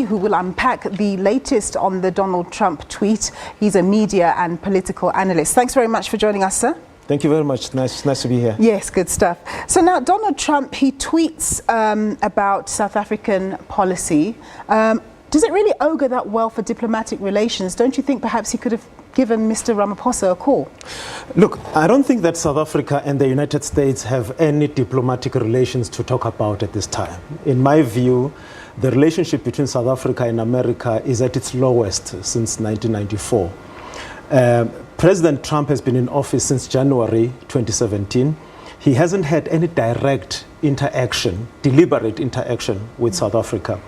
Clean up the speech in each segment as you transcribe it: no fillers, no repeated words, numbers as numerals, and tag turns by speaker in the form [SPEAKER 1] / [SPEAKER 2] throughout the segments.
[SPEAKER 1] who will unpack the latest on the Donald Trump tweet. He's a media and political analyst. Thanks very much for joining us, sir.
[SPEAKER 2] Thank you very much. Nice to be here.
[SPEAKER 1] Yes, good stuff. So now Donald Trump, he tweets about South African policy. Does it really augur that well for diplomatic relations? Don't you think perhaps he could have given Mr. Ramaphosa a call?
[SPEAKER 2] Look, I don't think that South Africa and the United States have any diplomatic relations to talk about at this time. In my view, the relationship between South Africa and America is at its lowest since 1994. President Trump has been in office since January 2017. He hasn't had any direct interaction, deliberate interaction with South Africa.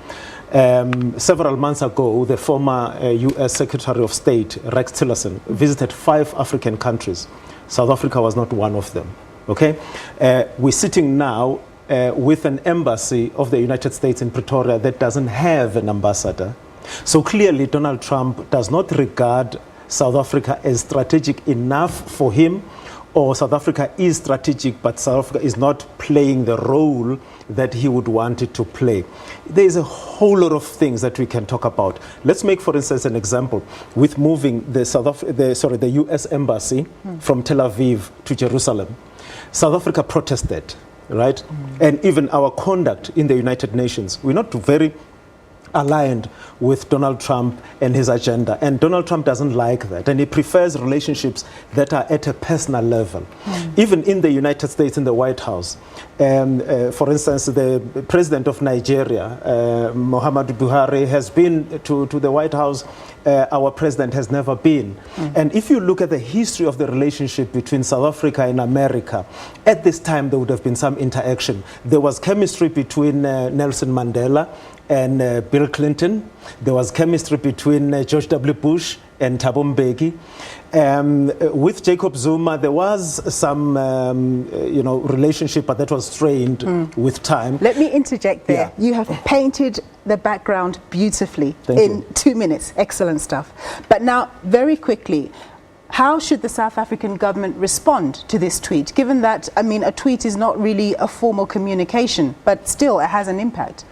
[SPEAKER 2] Several months ago, the former U.S. Secretary of State, Rex Tillerson, visited 5 African countries. South Africa was not one of them. Okay? We're sitting now with an embassy of the United States in Pretoria that doesn't have an ambassador. So clearly, Donald Trump does not regard South Africa as strategic enough for him, or South Africa is strategic, but South Africa is not playing the role that he would want it to play. There is a whole lot of things that we can talk about. Let's make, for instance, an example with moving the U.S. embassy from Tel Aviv to Jerusalem. South Africa protested, right? And even our conduct in the United Nations, we're not very aligned with Donald Trump and his agenda. And Donald Trump doesn't like that. And he prefers relationships that are at a personal level. Even in the United States, in the White House, for instance, the president of Nigeria, Muhammadu Buhari, has been to the White House. Our president has never been. And if you look at the history of the relationship between South Africa and America, at this time there would have been some interaction. There was chemistry between Nelson Mandela and Bill Clinton. There was chemistry between George W. Bush and Thabo Mbeki. With Jacob Zuma, there was some, relationship, but that was strained with time.
[SPEAKER 1] Let me interject there. Yeah. You have painted the background beautifully in 2 minutes. Excellent stuff. But now, very quickly, how should the South African government respond to this tweet, given that, a tweet is not really a formal communication, but still it has an impact?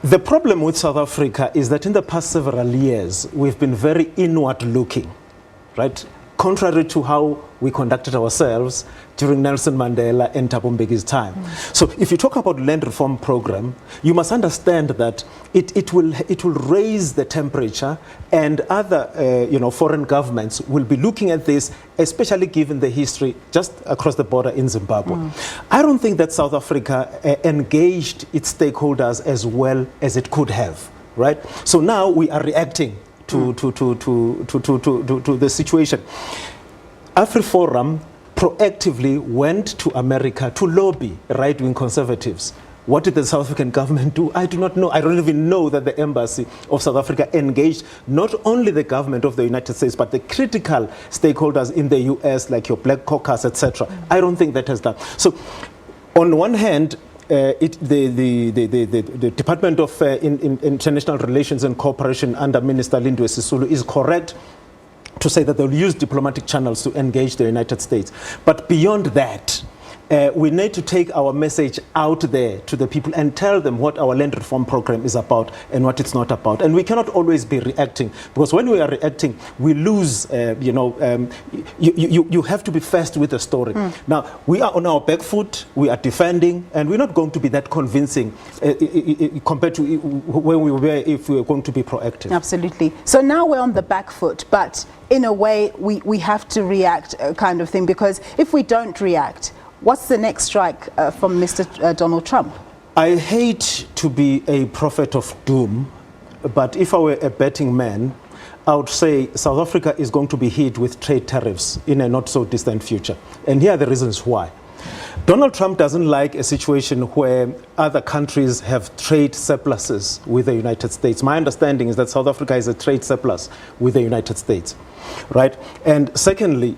[SPEAKER 2] The problem with South Africa is that in the past several years, we've been very inward-looking, right? Contrary to how we conducted ourselves during Nelson Mandela and Thabo Mbeki's time. So if you talk about land reform program, you must understand that it will raise the temperature, and other foreign governments will be looking at this, especially given the history just across the border in Zimbabwe. I don't think that South Africa engaged its stakeholders as well as it could have, right? So now we are reacting to the situation. AfriForum proactively went to America to lobby right-wing conservatives. What did the South African government do? I do not know. I don't even know that the embassy of South Africa engaged not only the government of the United States, but the critical stakeholders in the US, like your Black Caucus, etc. I don't think that has done. So, on one hand, the Department of International Relations and Cooperation under Minister Lindwe Sisulu is correct to say that they'll use diplomatic channels to engage the United States. But beyond that, we need to take our message out there to the people and tell them what our land reform program is about and what it's not about. And we cannot always be reacting, because when we are reacting, we lose, you have to be first with the story. Now, we are on our back foot, we are defending, and we're not going to be that convincing compared to where we were if we were going to be proactive.
[SPEAKER 1] Absolutely. So now we're on the back foot, but in a way, we have to react kind of thing, because if we don't react, what's the next strike from Mr. Donald Trump?
[SPEAKER 2] I hate to be a prophet of doom, but if I were a betting man, I would say South Africa is going to be hit with trade tariffs in a not so distant future. And here are the reasons why. Donald Trump doesn't like a situation where other countries have trade surpluses with the United States. My understanding is that South Africa is a trade surplus with the United States, right? And secondly,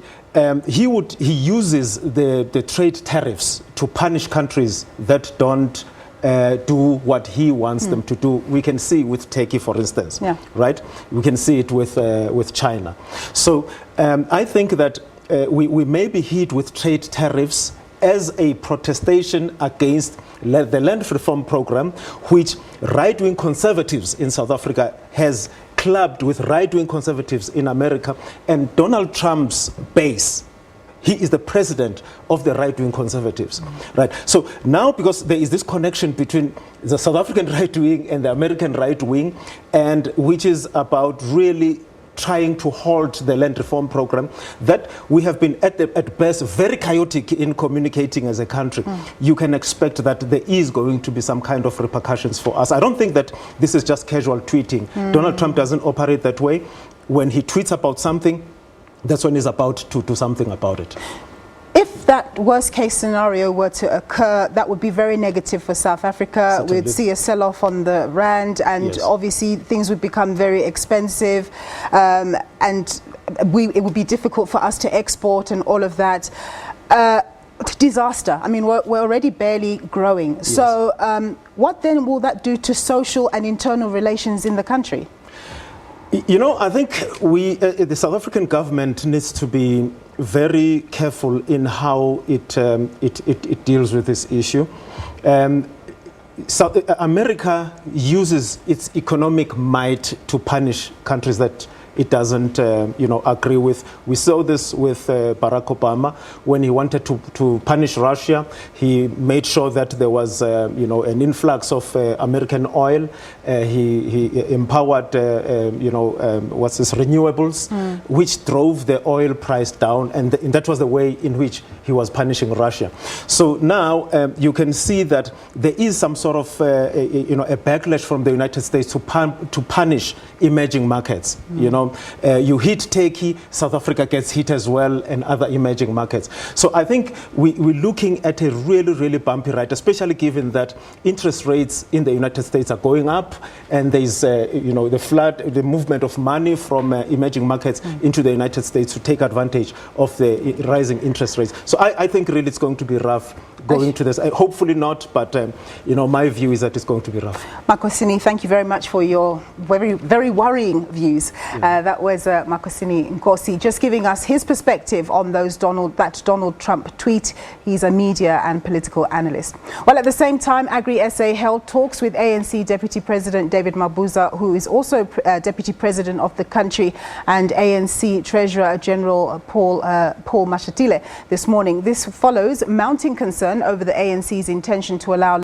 [SPEAKER 2] he uses the trade tariffs to punish countries that don't do what he wants them to do. We can see with Turkey, for instance, right? We can see it with China. So I think that we may be hit with trade tariffs as a protestation against the land reform program, which right-wing conservatives in South Africa has clubbed with right-wing conservatives in America, and Donald Trump's base. He is the president of the right-wing conservatives, right? So now, because there is this connection between the South African right-wing and the American right-wing, and which is about really trying to halt the land reform program, that we have been at best very chaotic in communicating as a country. You can expect that there is going to be some kind of repercussions for us. I don't think that this is just casual tweeting. Donald Trump doesn't operate that way. When he tweets about something, that's when he's about to do something about it.
[SPEAKER 1] If that worst case scenario were to occur, that would be very negative for South Africa.
[SPEAKER 2] Certainly.
[SPEAKER 1] We'd see a sell-off on the rand, and obviously things would become very expensive, and it would be difficult for us to export and all of that. Disaster. I mean, we're already barely growing. Yes. So what then will that do to social and internal relations in the country?
[SPEAKER 2] You know, I think the South African government needs to be very careful in how it deals with this issue. America uses its economic might to punish countries that it doesn't, agree with. We saw this with Barack Obama when he wanted to punish Russia. He made sure that there was, an influx of American oil. He empowered, renewables, which drove the oil price down, and that was the way in which he was punishing Russia. So now you can see that there is some sort of, a backlash from the United States to punish emerging markets. You hit Turkey, South Africa gets hit as well, and other emerging markets. So I think we're looking at a really, really bumpy ride, especially given that interest rates in the United States are going up, and there's, the movement of money from emerging markets into the United States to take advantage of the rising interest rates. So I think really it's going to be rough going to this. Hopefully not, but my view is that it's going to be rough.
[SPEAKER 1] Makhosini, thank you very much for your very, very worrying views. That was Makhosini Nkosi just giving us his perspective on that Donald Trump tweet. He's a media and political analyst. Well, at the same time, Agri-SA held talks with ANC Deputy President David Mabuza, who is also Deputy President of the country, and ANC Treasurer General Paul Mashatile this morning. This follows mounting concern over the ANC's intention to allow